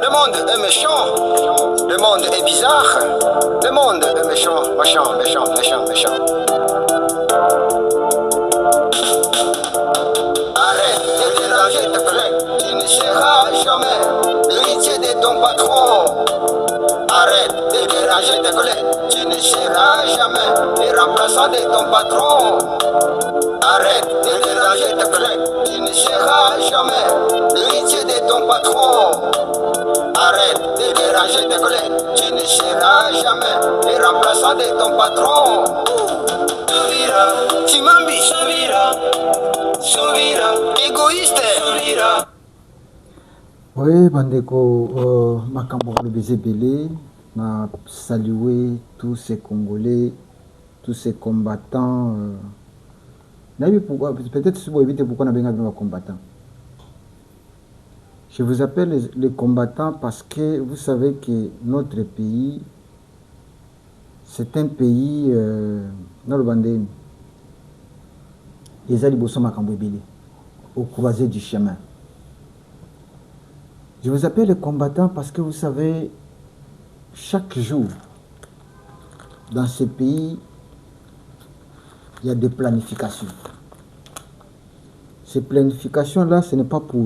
Le monde est méchant, le monde est bizarre, le monde est méchant, méchant, méchant, méchant, méchant. Arrête de déranger tes collègues, tu ne seras jamais l'héritier de ton patron. Arrête de déranger tes collègues, tu ne seras jamais le remplaçant de ton patron. Arrête de déranger tes collègues, tu ne seras jamais l'héritier de ton patron. Arrête de déranger tes collègues, tu ne seras jamais le remplaçant de ton patron. Souvira, Timambi, Souvira, Souvira, égoïste, Souvira. Oui, bandeko, makambo le Bézébélé, m'a salué tous ces Congolais, tous ces combattants. Peut-être si vous évitez pourquoi on a besoin de combattants. Je vous appelle les combattants parce que vous savez que notre pays, c'est un pays dans le Bandéni. Les Alibosso Makambouébélé, au croisé du chemin. Je vous appelle les combattants parce que vous savez, chaque jour, dans ce pays, il y a des planifications. Ces planifications-là, ce n'est pas pour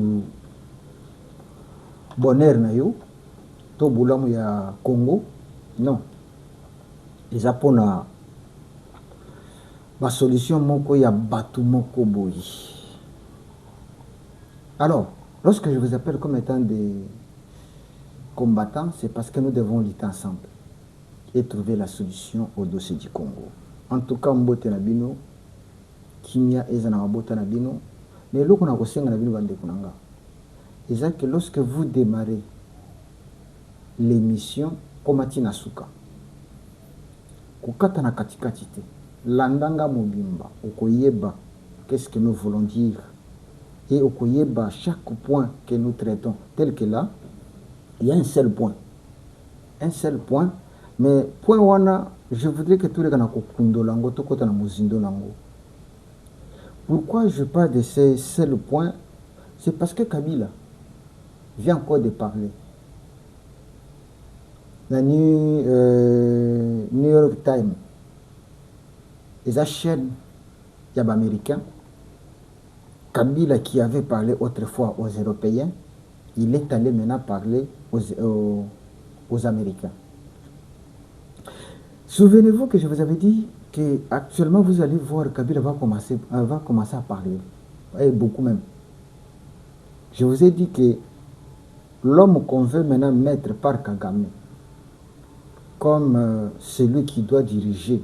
bonheur nayo, to boulam ya Congo, non. Les pour la solution moko ya batu moko boyi. Alors, lorsque je vous appelle comme étant des combattants, c'est parce que nous devons lutter ensemble et trouver la solution au dossier du Congo. En tout cas, mbote na bino, kimia eza na mabota na bino, mais loko na kosenga na bino bande kunanga. C'est que lorsque vous démarrez l'émission, komati na suka, kukata na katikati te, landanga mobimba, okoyeba, qu'est-ce que nous voulons dire, et okoyeba chaque point que nous traitons, tel que là, il y a un seul point, mais point wana, je voudrais que tous les gens kokundo lango, tokota na muzindo lango. Pourquoi je parle de ces seuls points? C'est parce que Kabila vient encore de parler. Dans New York Times, les chaînes américaines, Kabila qui avait parlé autrefois aux Européens, il est allé maintenant parler aux Américains. Souvenez-vous que je vous avais dit qu'actuellement vous allez voir Kabila va commencer à parler, et beaucoup même. Je vous ai dit que l'homme qu'on veut maintenant mettre par Kagame comme celui qui doit diriger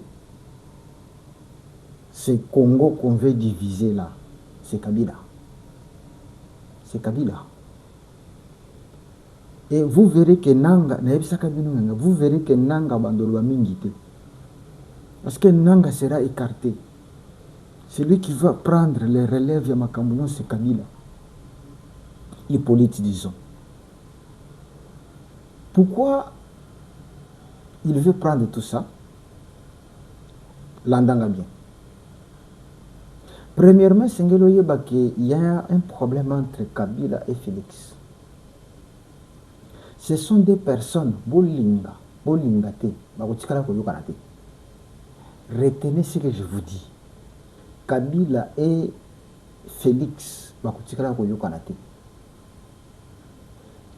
ce Congo qu'on veut diviser là, c'est Kabila. C'est Kabila. Et vous verrez que Nanga, vous verrez que Nanga bandolwa mingite. Parce que Nanga sera écarté. Celui qui va prendre les relèves de Makamboulon, c'est Kabila. Hippolyte, disons. Pourquoi il veut prendre tout ça? L'endanga bien. Premièrement, il y a un problème entre Kabila et Félix. Ce sont des personnes, bolingate, retenez ce que je vous dis. Kabila et Félix,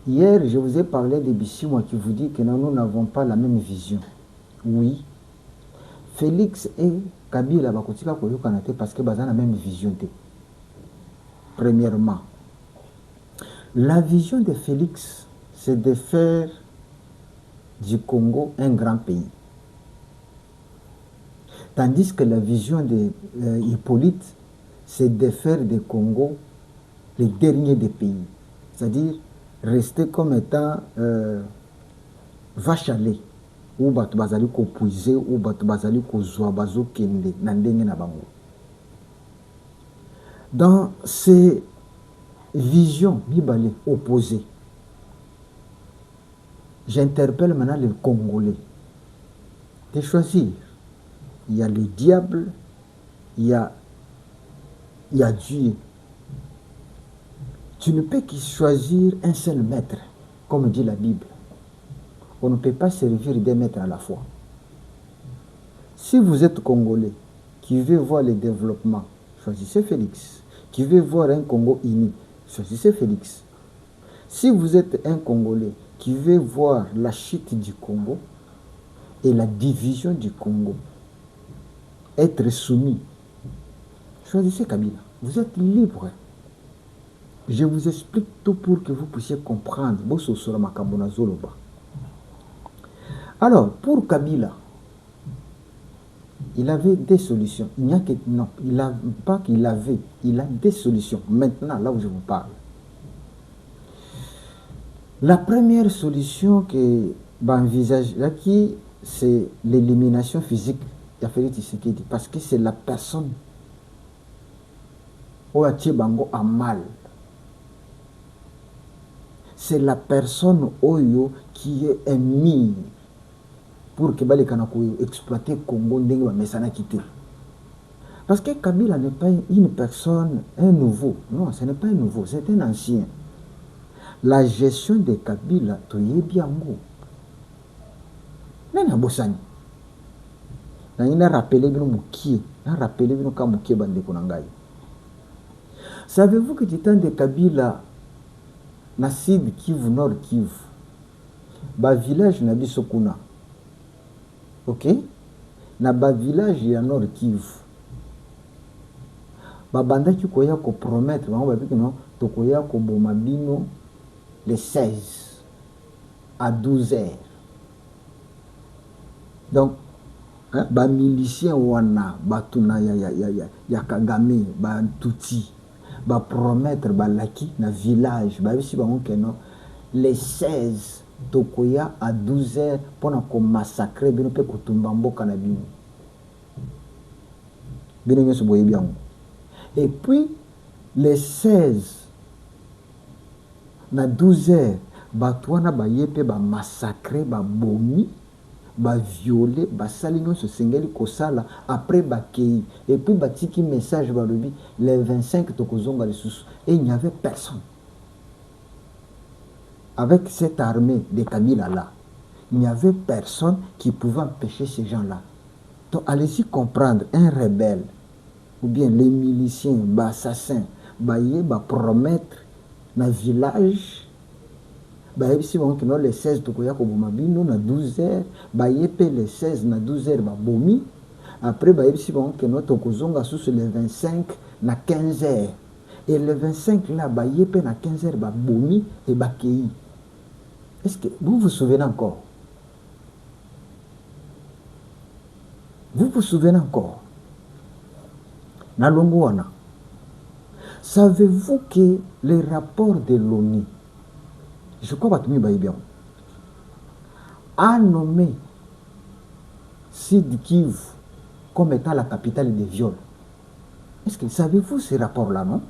hier, je vous ai parlé de Bissimoa qui vous dit que nous n'avons pas la même vision. Oui. Félix et Kabila parce que nous avons la même vision. Premièrement, la vision de Félix, c'est de faire du Congo un grand pays. Tandis que la vision de Hippolyte, c'est de faire du Congo le dernier des pays. C'est-à-dire rester comme étant vache à lait, ou batu bazali ko puiser, ou batu bazali ko zwa bazo kende na ndenge na bango. Dans ces visions bibale opposées, j'interpelle maintenant les Congolais de choisir. Il y a le diable, il y a Dieu. Tu ne peux que choisir un seul maître. comme dit la Bible. On ne peut pas servir deux maîtres à la fois. Si vous êtes Congolais qui veut voir le développement, choisissez Félix. Qui veut voir un Congo uni, choisissez Félix. Si vous êtes un Congolais qui veut voir la chute du Congo et la division du Congo, être soumis, choisissez Kabila. Vous êtes libre. Je vous explique tout pour que vous puissiez comprendre. Alors, pour Kabila, il avait des solutions. Il n'y a que... Non, il n'a pas qu'il avait. Il a des solutions. Maintenant, là où je vous parle. La première solution que envisage là, c'est l'élimination physique de Félix Tshisekedi. Parce que c'est la personne où Bango a mal. C'est la personne Oyo qui est un mire pour que les Kanako exploiter Congo ndenge ba mesana quitter. Parce que Kabila n'est pas une personne, un nouveau. Non, ce n'est pas un nouveau, c'est un ancien. La gestion de Kabila, tu y es bien go. Nana Bossani. Nana rappelé bien Moukié. Nana rappelé bien Moukié bande konangai. Savez-vous que du temps de Kabila, na Sud Kivu, Nord Kivu, ba village na Bisokuna. Ok? Na ba village ya Nord Kivu. Ba banda ki koya ko promettre, ba ba biki no, to koya ko bomabino les 16 à 12 heures. Donc, hein, ba milicien wana, ba tuna ya Kagame, ba Tutsi, ba promettre ba laki na village, ba bisi ba no, les 16 tokoya à 12 heures pour qu'on massacre bino pe kutumba mboka na bino. Bino nyoso boye bien. Et puis les 16 na 12 heures batwana ba yepe ba massacre ba bomi ba violer ba sali nyoso sengeli kosala après ba kei et puis ba tiki message ba lobi les 25 tokozonga les sous et il n'y avait personne. Avec cette armée de Kabila là, il n'y avait personne qui pouvait empêcher ces gens-là. Donc allez-y comprendre, un rebelle, ou bien les miliciens, les assassins, ils promettre dans le village, si on a les 16 tokoya ko bomabino na 12 heures, les 16 na 12 heures ba bomi, après si on a tokozonga sous les 25 na 15 heures. Et les 25 là, na 15 heures ba bomi et ba kei. Est-ce que vous vous souvenez encore? Vous vous souvenez encore? Nalongouana. Savez-vous que les rapports de l'ONU, je crois que vous bien, a nommé Sud Kivu comme étant la capitale des viols? Est-ce que savez-vous ces rapports-là, non?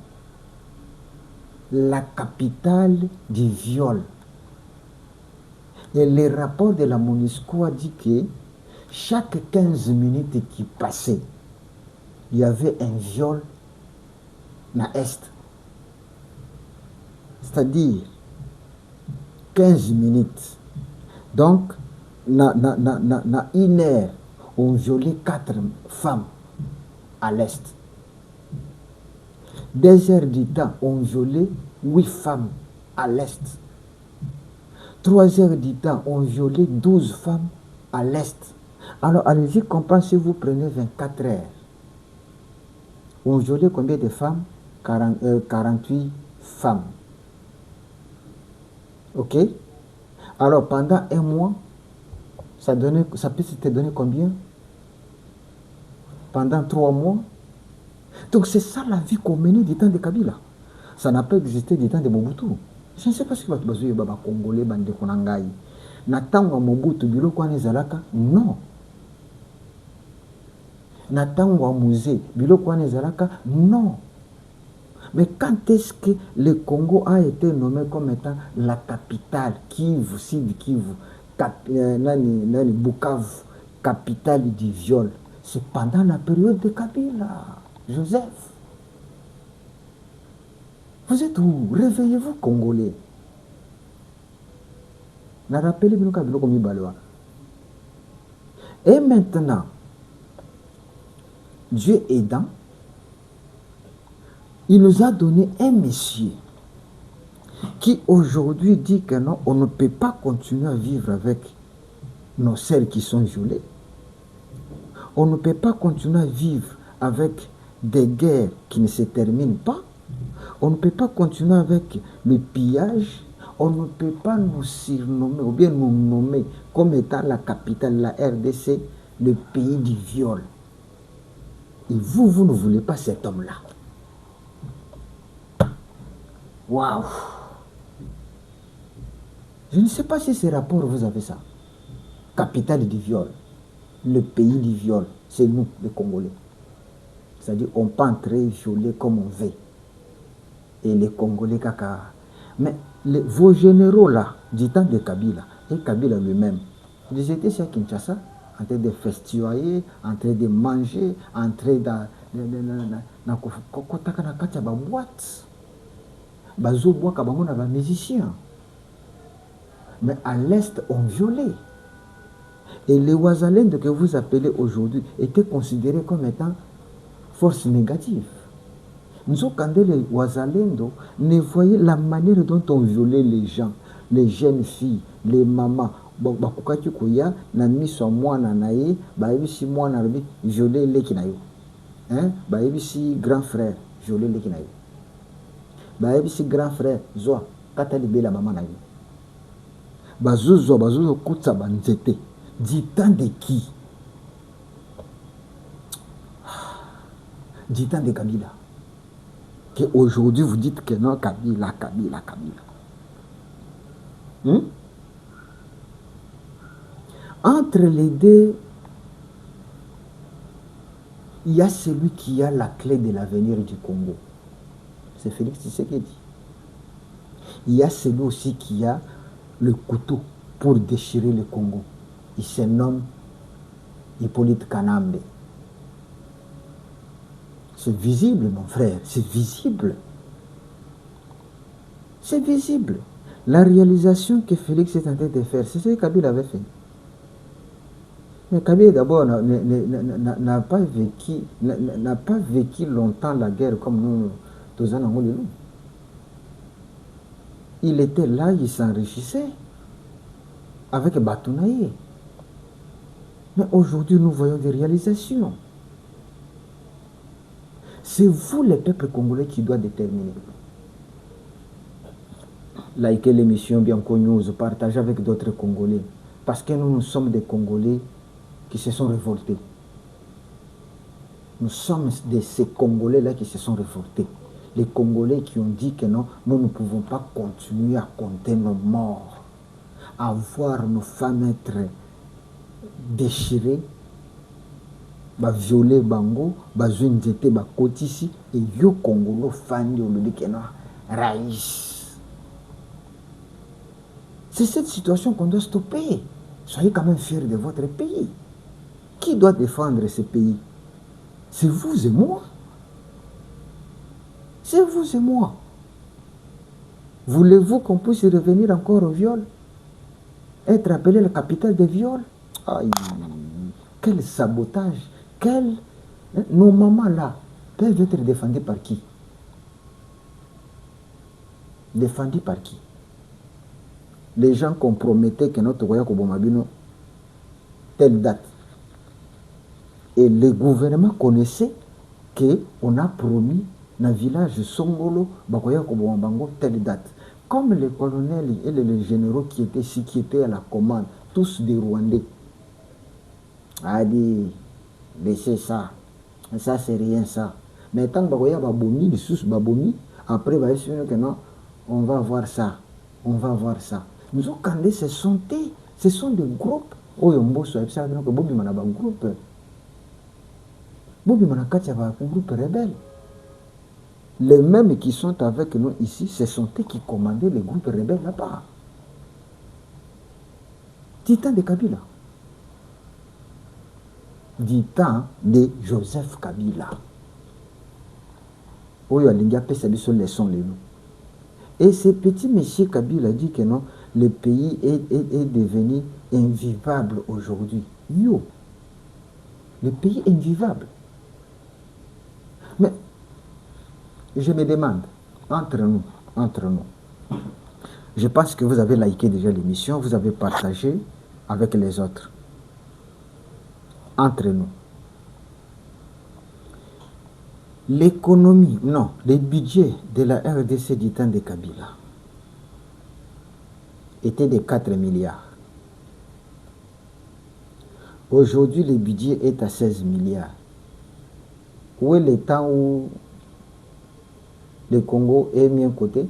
La capitale des viols. Et le rapport de la MONUSCO a dit que chaque 15 minutes qui passaient, il y avait un viol dans l'Est. C'est-à-dire 15 minutes. Donc, dans une heure, on violait 4 femmes à l'Est. 2 heures du temps, on violait 8 femmes à l'Est. 3 heures du temps, on violait 12 femmes à l'Est. Alors, allez-y comprendre si vous prenez 24 heures. On violait combien de femmes? 48 femmes. Ok? Alors, pendant un mois, ça peut te donner combien? Pendant 3 mois. Donc, c'est ça la vie qu'on menait du temps de Kabila. Ça n'a pas existé du temps de Mobutu. Je ne sais pas ce qui va se passer aux Congolais, bande konangai. Natangwa Mobutu biloko wana ezalaka? Non. Natangwa Musée biloko wana ezalaka? Non. Mais quand est-ce que le Congo a été nommé comme étant la capitale, Kivu, Sud Kivu, Bukavu, capitale du viol? C'est pendant la période de Kabila, Joseph. Vous êtes où? Réveillez-vous, Congolais. n'a rappelé bino kabilo comme Baloa. Et maintenant, Dieu aidant, il nous a donné un monsieur qui aujourd'hui dit que non, on ne peut pas continuer à vivre avec nos sœurs qui sont violées. On ne peut pas continuer à vivre avec des guerres qui ne se terminent pas. On ne peut pas continuer avec le pillage. On ne peut pas nous surnommer ou bien nous nommer comme étant la capitale, la RDC, le pays du viol. Et vous, vous ne voulez pas cet homme-là. Waouh! Je ne sais pas si ces rapports, vous avez ça. Capitale du viol. Le pays du viol, c'est nous, les Congolais. C'est-à-dire, on peut entrer violer comme on veut. Et les Congolais, caca. Mais vos généraux là, du temps de Kabila, et Kabila lui-même, ils étaient chez Kinshasa, en train de festoyer, en train de manger, en train de boîte. Bazo bois kabamona ba musiciens. Mais à l'est, on violait. Et les Ouazalendo que vous appelez aujourd'hui étaient considérés comme étant force négative. Nous, quand les Ouazalendo ne voyaient la manière dont on violait les gens, les jeunes filles, les mamans. Bon, pourquoi tu koya na miso mwana nae, ba ebisi mwana rabi violer les kinayo. Hein? Ba ebisi grand frère violer les kinayo. Ba ebisi grand frère zoa kata libela maman nayo. Bazuzo kutsa banzete. Du temps de qui? Du temps de Kabila. Que aujourd'hui vous dites que non, Kabila. Entre les deux, il y a celui qui a la clé de l'avenir du Congo. C'est Félix Tshisekedi. Il y a celui aussi qui a le couteau pour déchirer le Congo. Il se nomme Hippolyte Kanambe. C'est visible, mon frère, c'est visible. C'est visible. La réalisation que Félix est en train de faire, c'est ce que Kabila avait fait. Mais Kabila d'abord n'a pas vécu longtemps la guerre comme nous, tous en Angola. Il était là, il s'enrichissait avec Batounaï. Mais aujourd'hui, nous voyons des réalisations. C'est vous, les peuples congolais, qui doivent déterminer. Likez l'émission Bianco News, partagez avec d'autres Congolais. Parce que nous sommes des Congolais qui se sont révoltés. Nous sommes de ces Congolais-là qui se sont révoltés. Les Congolais qui ont dit que non, nous ne pouvons pas continuer à compter nos morts, à voir nos femmes être déchirées, violer bango, zunzete kotisi, et yo Congolo fandi olobi que non, raïs. C'est cette situation qu'on doit stopper. Soyez quand même fiers de votre pays. Qui doit défendre ce pays? C'est vous et moi. C'est vous et moi. Voulez-vous qu'on puisse revenir encore au viol? Être appelé la capitale des viols? Aïe, quel sabotage! Nos mamans là peuvent être défendues par qui? Défendues par qui? Les gens compromettaient que notre royaume Kobomabino, telle date. Et le gouvernement connaissait qu'on a promis dans le village Songolo, telle date. Comme les colonels et les généraux qui étaient ici, qui étaient à la commande, tous des Rwandais, a dit, laissez ça, ça c'est rien ça. Mais tant que Babomi, les sous Babomi, après, que non, on va voir ça, on va voir ça. Nous avons quand ce sont des groupes. Bobi Manakati avait un groupe rebelle. Les mêmes qui sont avec nous ici, ce sont eux qui commandaient les groupes rebelles là-bas. Du temps de Kabila. Du temps de Joseph Kabila. Et ce petit monsieur Kabila dit que non, le pays est devenu invivable aujourd'hui. Yo, le pays est invivable. Mais je me demande, entre nous, je pense que vous avez liké déjà l'émission, vous avez partagé avec les autres. Entre nous, l'économie, non, le budget de la RDC du temps de Kabila était de 4 milliards. Aujourd'hui, le budget est à 16 milliards. Où est le temps où le Congo est mis à côté?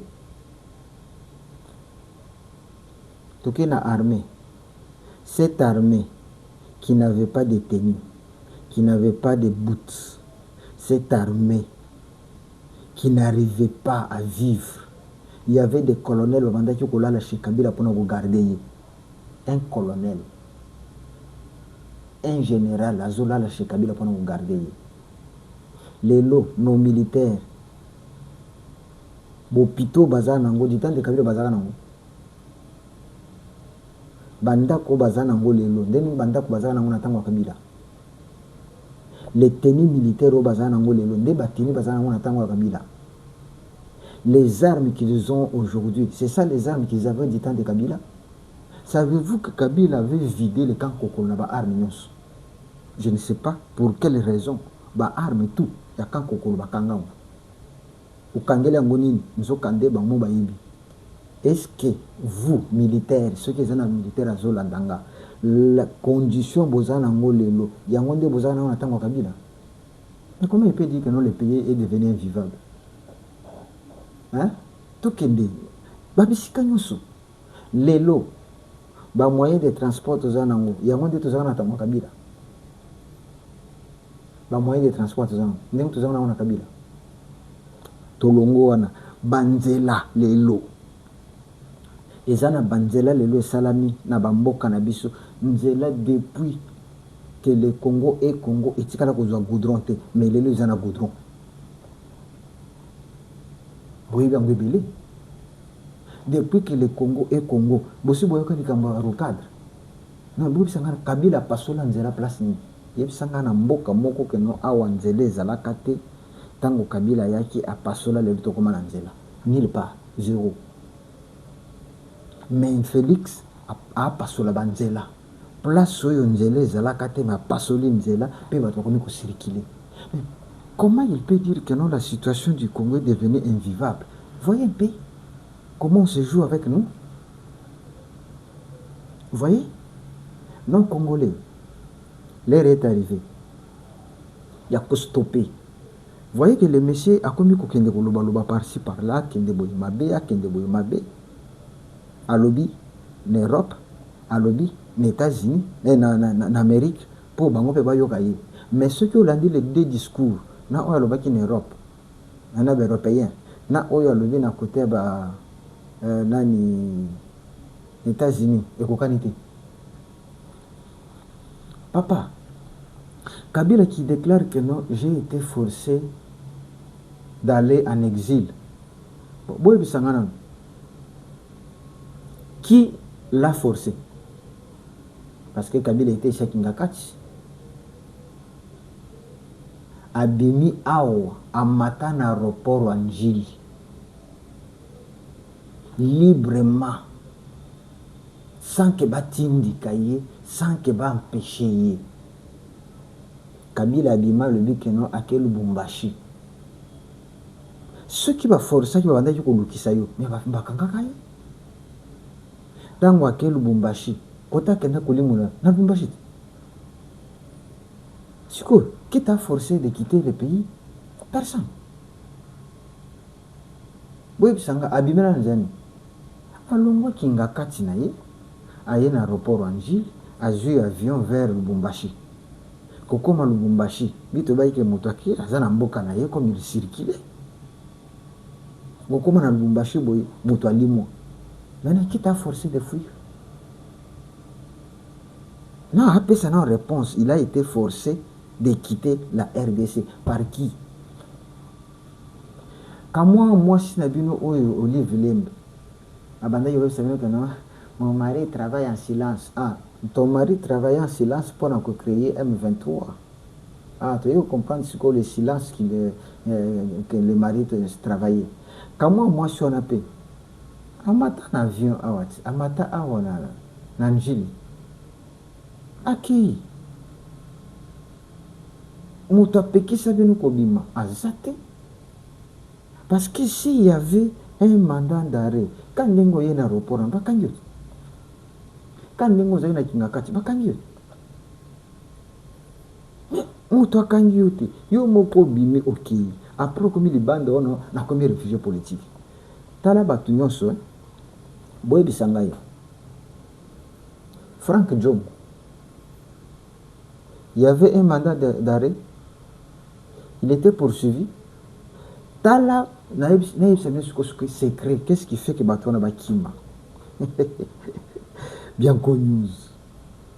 Donc, il y a une armée. Cette armée qui n'avait pas de tenue, qui n'avait pas de boots, cette armée qui n'arrivait pas à vivre. Il y avait des colonels qui étaient chez Kabila pour nous garder. Un colonel, un général, Azola chez Kabila pour nous garder. Les lots, nos militaires, Bopito Bazanango, du temps de Kabila Bazanango. Bandako Bazanango, les lots, Bandako Bazanango, Natango Kabila. Les tenues militaires au Bazanango, les lots, des bâtiments Bazanango, Natango Kabila. Les armes qu'ils ont aujourd'hui, c'est ça les armes qu'ils avaient du temps de Kabila. Savez-vous que Kabila avait vidé le camp Kokolo na ba armes? Je ne sais pas pour quelle raison. Ba armes tout, ya camp Kokolo ba kanga. Ou kangele ngonini, nzo kande ba mo ba yibi. Est-ce que vous militaires, ceux qui sont militaires à Zolandanga, la condition bozana ngolelo, ya ngonde bozana na tango Kabila? Mais comment il peut dire que non le pays est devenu invivable? Hein? Tout kende. Babisika nyoso. Lelo. Ba moyen de transport tozana ngo. Ya ngonde tozana na tango Kabila. Ba moyen de transport tozana. Ndenge tozana na Kabila. Tolongo wana banzela lelo. Ezana banzela lelo salami na bamboka na biso. Nzela depuis que le Congo est Congo etikala kozwa goudron te, mais lelo ezana goudron. Depuis que le Congo est Congo, bosi boyoka likamba rocadre. Non, bobi sangana Kabila pasola nzela place ni. Yebi sangana mboka moko ke no awa nzela ezalaka te tango Kabila yaki a pasola le tokoma na nzela. Nulle part, zéro. Mais Félix a pasola banzela. Place oyo nzela ezalaka te ma pasoli nzela pe bato bakomi ko circuler. Comment il peut dire que non, la situation du Congo est devenue invivable? Voyez un peu comment on se joue avec nous. Vous voyez? Non Congolais, l'heure est arrivée. Il y a qu'à stopper. Vous voyez que le monsieur a commis kokende koloba par-ci par-là, kende boy mabe, à lobby, en Europe, à lobby, en États-Unis, en Amérique, pour bango pe ba yokaye. Mais ceux qui ont dit les deux discours, na oyo alobaki en Europe, na européen, na oyo alobi na côté ba nani États-Unis ekokani te. Papa, Kabila qui déclare que non, j'ai été forcé d'aller en exil. Boy bisangana. Qui l'a forcé? Parce que Kabila était chez Kingakati. Abimi awa amata na aéroport wa Njili librement sans que batindika ye, sans que ba empêcher ye. Kabila abima le but que non aké Lubumbashi. Ceux qui va forcer qui va vendre ko lukisa yo mais ba kangaka ye. Tango aké Lubumbashi kota kenda kolimula na Lubumbashi. Siko, qui t'a forcé de quitter le pays? Personne. Oui, sanga abimela nzani. Alongwa kinga kati na ye, aye na aéroport en Njili, azui avion vers Lubumbashi. Kokoma Lubumbashi, bito baike motaki, azana mboka na ye comme il circulait. Kokoma na Lubumbashi boy, moto alimo. Maintenant, qui t'a forcé de fuir? Non, après ça, non réponse, il a été forcé de quitter la RDC. Par qui? Quand moi, si Nabino Olive Lembe, abandonné, vous savez que non, mon mari travaille en silence. Ah, ton mari travaille en silence pour créer M23. Ah, tu veux comprendre ce que le silence que le mari travaillait. Comment moi je suis en paix? Amata na avion awati, amata awana na njili. Aki. Mutu apekisa bino kobima azate. Parce que s'il y avait un mandat d'arrêt, quand ndenge oye na aéroport bakangi yo. Quand ndenge ozali na kingakati bakangi yo. Mutu akangi yo te. Yo moko bimi okei. Après komi libanda ono na komi réfugié politique. Tala batu nyonso boyebisa ngai. Frank Job. Il y avait un mandat d'arrêt. Il était poursuivi. Tala secret. Qu'est-ce qui fait que Batouana Bakima? Bien connu.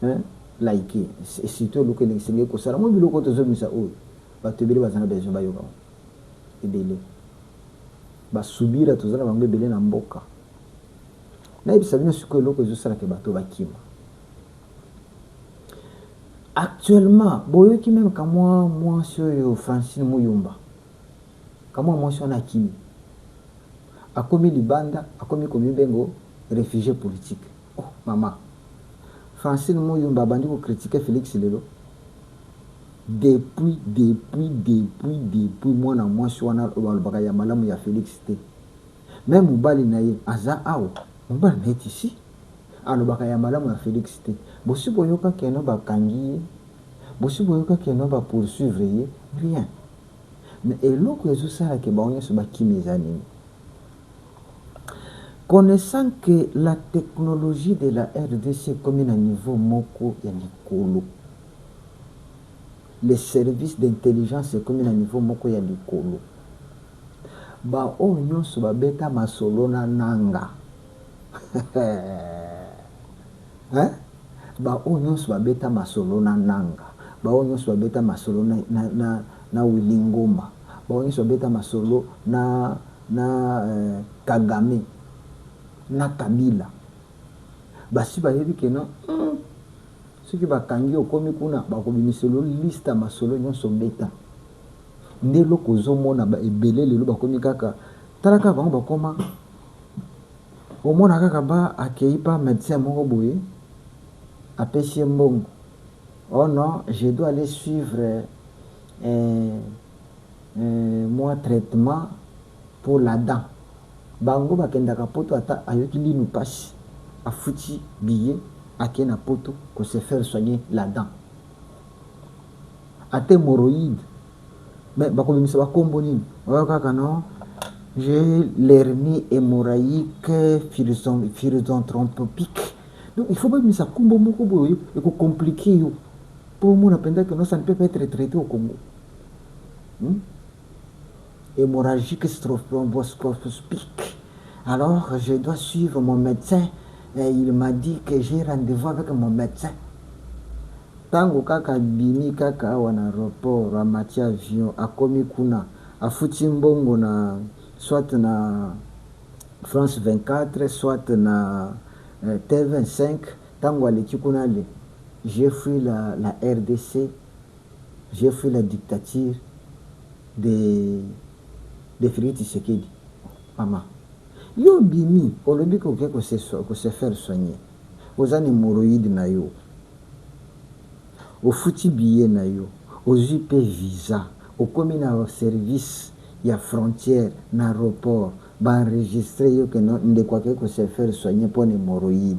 Hein? Like. Et surtout, le que c'est que ça. Moi, je veux que tu aies ça. Batubili bazana besoin bayoga. Et belé. Basubira tozana bambe belé na mboka. Na yebisa bino sikoyo eloko ezosalaka bato bakima. Actuellement, boyoki même ka moi sur Francine Muyumba. Kama moi sur Nakimi. Akomi libanda, akomi komi bengo réfugié politique. Oh maman. Francine Muyumba bandi ko critiquer Félix Lelo. Depuis moi na moi sur na balbaka ya malamu ya Félix T. Même mobali na ye aza awo. Mobali na ici. Alobaka ya malamu ya Félix T. Bosi boyoka keno bakangi. Bosi boyoka keno ba poursuivre ye, rien. Mais eloko ezosala ke baonye so bakimizani. Connaissant que la technologie de la RDC comme à niveau moko ya likolo. Les services d'intelligence comme à niveau moko ya likolo. Ba onyo so babeta masolo na nanga. Hein? Ba onyo so babeta masolo na nanga. Ba onyo so babeta masolo na Wilingoma. Ba onyo so babeta masolo na Kagame. Na Kabila. Basi bayebi ke non ce qui bakangi okomi kuna bakobimiselo liste masolo nyonso beta. Nde loko zomona ba ebele lelo bakomi kaka talaka bango bakoma omona kaka ba akei pa médecin moko boye apesi mbongo. Oh non, je dois aller suivre moi traitement pour la dent. Bango bakendaka poto ata ayoki linu pasi afuti billet akena poto ko se faire soigner la dent. Ate hémorroïde. Mais bakobimisa bakombo nini? Kaka non, j'ai l'hernie hémorragique philothropique. Donc il faut pas mettre ça kombo moko boyo et ko compliquer yo. Pour moi on que non ça ne peut pas être traité au Congo. Hémorragique thromboscopique. Alors je dois suivre mon médecin et il m'a dit que j'ai rendez-vous avec mon médecin. Tango kaka bini kaka awa na aéroport a mati avion akomi kuna afuti mbongo na soit na France 24 soit na T25 tango aleki kuna le j'ai fui la RDC, j'ai fui la dictature de Félix Tshisekedi. Maman yo bimi olobi ko se faire soigner ozani hémorroïde na yo au futi billet na yo ozui pe visa okomi na service ya frontière na aéroport ba enregistrer yo que non ndeko ke ko se faire soigner pour hémorroïde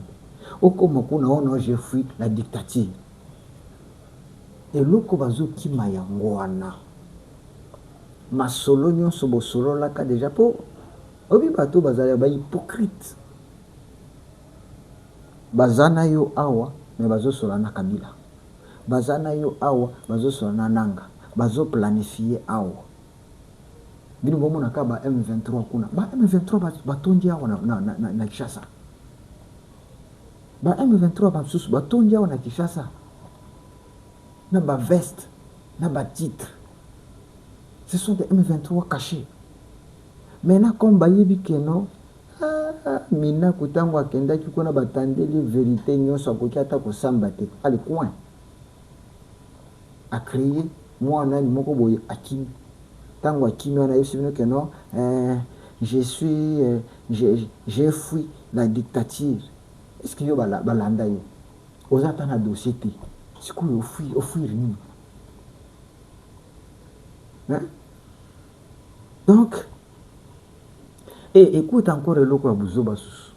okoma kuna ono je fui la dictature eloko bazoki mayango wana masolo nyonso bosolo laka déjà po obi bato bazali ba hypocrite bazana yo awa me bazosola na Kabila bazana yo awa bazosola na nanga bazo planifier awa bino bomona ka ba M23 kuna ba M23 batondi awa na Kinshasa ba M23 basusu batondi awa na Kinshasa na ba veste na ba titre. Ce sont des M23 cachés. Maintenant, comme Bayebi Keno, mina kutango akendaki kuna batandeli vérité nyonso akoki ata kosamba te alikuwa acréé mwanani moko boye akimi tango akimi wana yebisi bino ke non j'ai fui la dictature. Est-ce que yo balanda yo oza ata na dossier te sikoyo ofuir nini hein? Donc et écoute encore eloko ya buzoba susu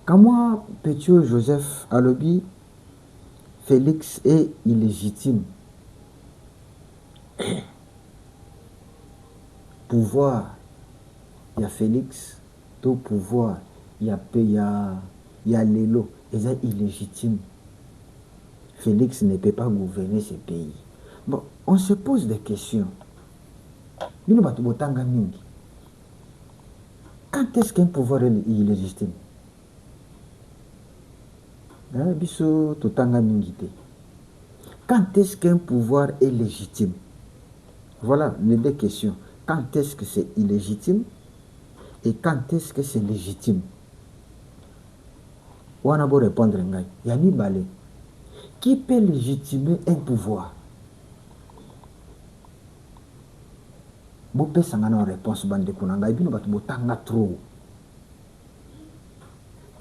kamwa Petio Joseph alobi Félix est illégitime. Pouvoir il y a Félix tout pouvoir il y a Lelo et ça illégitime. Félix ne peut pas gouverner ce pays. Bon, on se pose des questions. Bino batu botanga mingi. Quand est-ce qu'un pouvoir est illégitime? Biso totanga mingi te. Quand est-ce qu'un pouvoir est légitime? Voilà les deux questions. Quand est-ce que c'est illégitime et quand est-ce que c'est légitime? On a beau répondre, yani balé. Qui peut légitimer un pouvoir? Bopé sangana réponse bande kunanga bino batu botanga trop.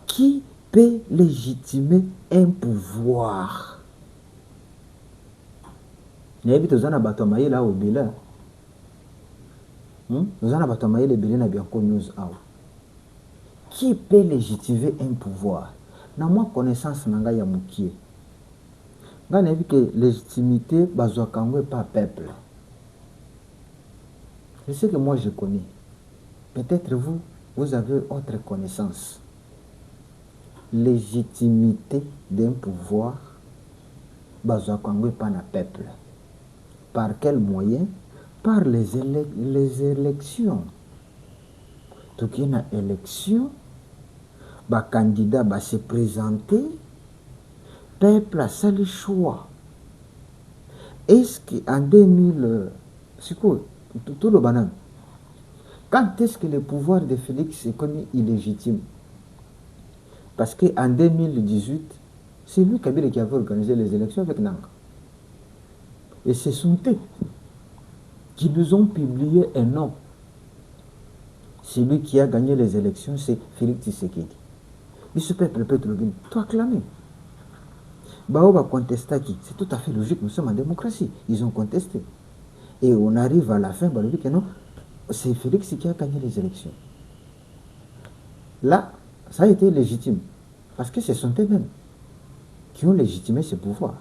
Qui peut légitimer un pouvoir? N'ebi tozana bato maye là au bela. Tozana bato maye le bela na bien news aw. Qui peut légitimer un pouvoir? Na moi connaissance nanga ya mukie. Nga n'ebi que légitimité bazwakangwe pas peuple. C'est ce que moi je connais. Peut-être vous avez autre connaissance. Légitimité d'un pouvoir, bazwakangwe pas na peuple. Par quel moyen? Par les élections. Donc il y a une élection, ba candidat va se présenter, peuple a ça le choix. Est-ce qu'en 2000, c'est quoi? Tout le banane. Quand est-ce que le pouvoir de Félix est connu illégitime? Parce qu'en 2018, c'est lui Kabila qui avait organisé les élections avec Nanga. Et ce sont eux qui nous ont publié un nom. Celui qui a gagné les élections, c'est Félix Tshisekedi. Mais ce peuple peut te le dire. Toi, acclamer. Bao va contester qui? C'est tout à fait logique, nous sommes en démocratie. Ils ont contesté. Et on arrive à la fin, on dit que non, c'est Félix qui a gagné les élections. Là, ça a été légitime. Parce que ce sont eux-mêmes qui ont légitimé ce pouvoir.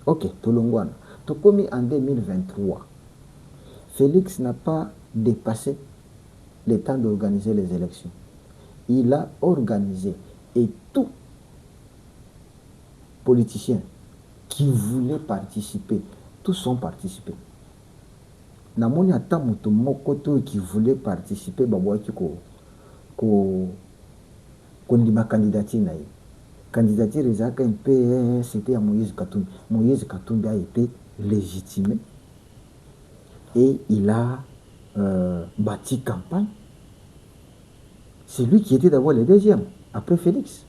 Ok, Tolongwana. Tout comme en 2023, Félix n'a pas dépassé le temps d'organiser les élections. Il a organisé. Et tout politicien qui voulait participer, tous ont participé. Namoni ata moto moko to qui voulait participer babwaki ko ndima candidature na ye. Candidature ezaka un peu c'était à Moïse Katumbi. Moïse Katumbi a été légitimé et il a bâti campagne. C'est lui qui était d'abord le deuxième après Félix.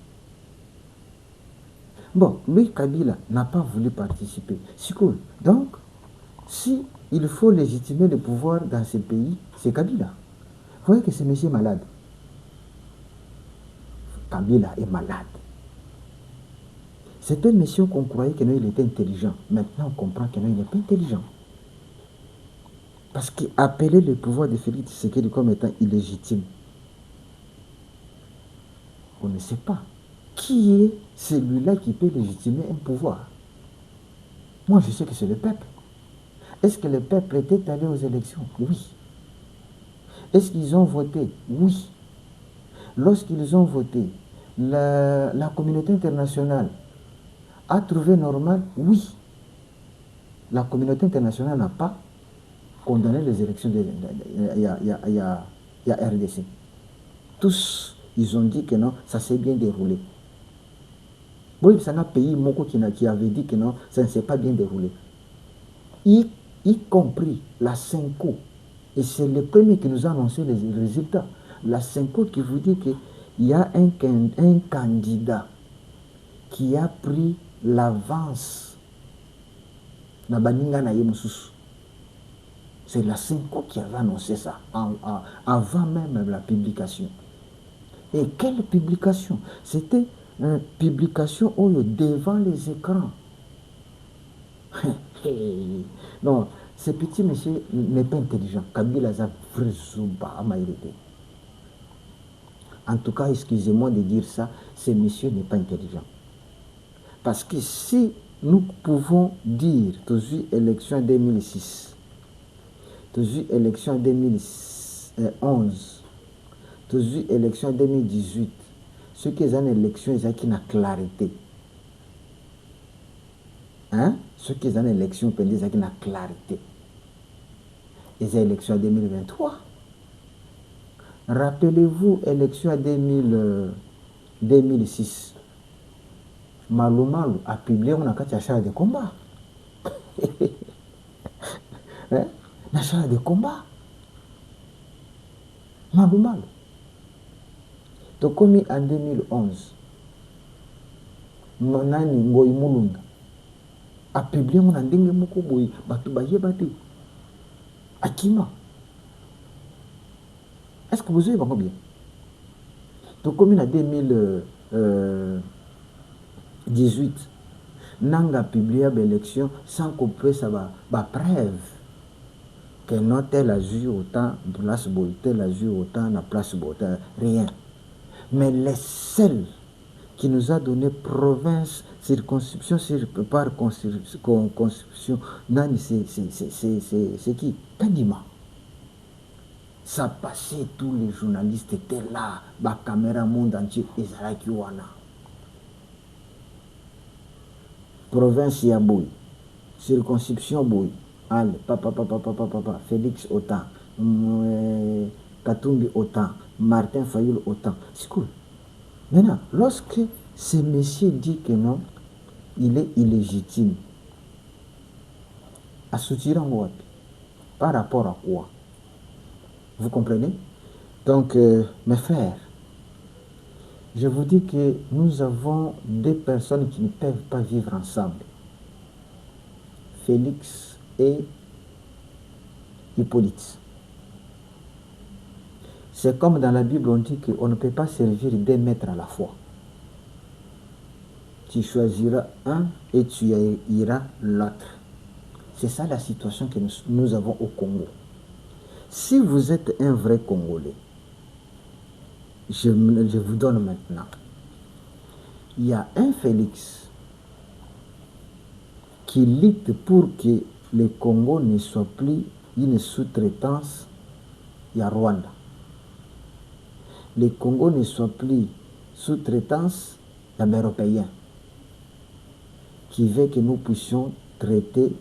Bon, lui Kabila n'a pas voulu participer. C'est cool. Donc, si il faut légitimer le pouvoir dans ce pays, c'est Kabila. Vous voyez que ce monsieur est malade. Kabila est malade. C'est un monsieur qu'on croyait qu'il était intelligent. Maintenant, on comprend qu'il n'est pas intelligent. Parce qu'appeler le pouvoir de Félix Tshisekedi comme étant illégitime, on ne sait pas. Qui est celui-là qui peut légitimer un pouvoir? Moi, je sais que c'est le peuple. Est-ce que le peuple était allé aux élections? Oui. Est-ce qu'ils ont voté? Oui. Lorsqu'ils ont voté, la communauté internationale a trouvé normal? Oui. La communauté internationale n'a pas condamné les élections. Il y a RDC. Tous, ils ont dit que non, ça s'est bien déroulé. Bon, c'est un pays qui avait dit que non, ça ne s'est pas bien déroulé. Y compris la Senko. Et c'est le premier qui nous a annoncé les résultats. La Cinco qui vous dit qu'il y a un candidat qui a pris l'avance. C'est la Cinco qui avait annoncé ça avant même la publication. Et quelle publication? C'était une publication devant les écrans. Non, ce petit monsieur n'est pas intelligent. Kabila en tout cas, excusez-moi de dire ça, ce monsieur n'est pas intelligent. Parce que si nous pouvons dire, toujours élection 2006, toujours élection 2011, toujours élection 2018, ce qui est une élection, c'est qui n'a clarté. Hein? Ce qui est une élection, c'est qui n'a clarté. Et c'est l'élection 2023. Rappelez-vous, élection 2006. Malou a publié un achat de combat. Hein? L'achat de combat. Malou. Donc, comme en 2011, Nani Ngoy Mulunda a publié un ndenge moko boy batu bayebate. Akima. Est-ce que vous avez bien? Donc, comme en 2018, Nanga a publié l'élection sans qu'on puisse avoir preuve que non tel a joué autant, place tel a joué autant, la place autant, rien. Mais les seuls qui nous a donné province, circonscription par conscription, c'est qui? Kadima. Ça passait, tous les journalistes étaient là, la caméra monde entier, Ezra Wana. Province Yaboui, circonscription Boui, Al, papa, Félix autant, Katumbi autant, Martin Fayoul autant. C'est cool. Maintenant, lorsque ce monsieur dit que non, il est illégitime, à soutien en par rapport à quoi? Vous comprenez? Donc, mes frères, je vous dis que nous avons deux personnes qui ne peuvent pas vivre ensemble. Félix et Hippolyte. C'est comme dans la Bible, on dit qu'on ne peut pas servir deux maîtres à la fois. Tu choisiras un et tu iras l'autre. C'est ça la situation que nous avons au Congo. Si vous êtes un vrai Congolais, je vous donne maintenant. Il y a un Félix qui lutte pour que le Congo ne soit plus une sous-traitance. Il y a Rwanda. Le Congo ne soit plus sous-traitance d'un Européen qui veut que nous puissions traiter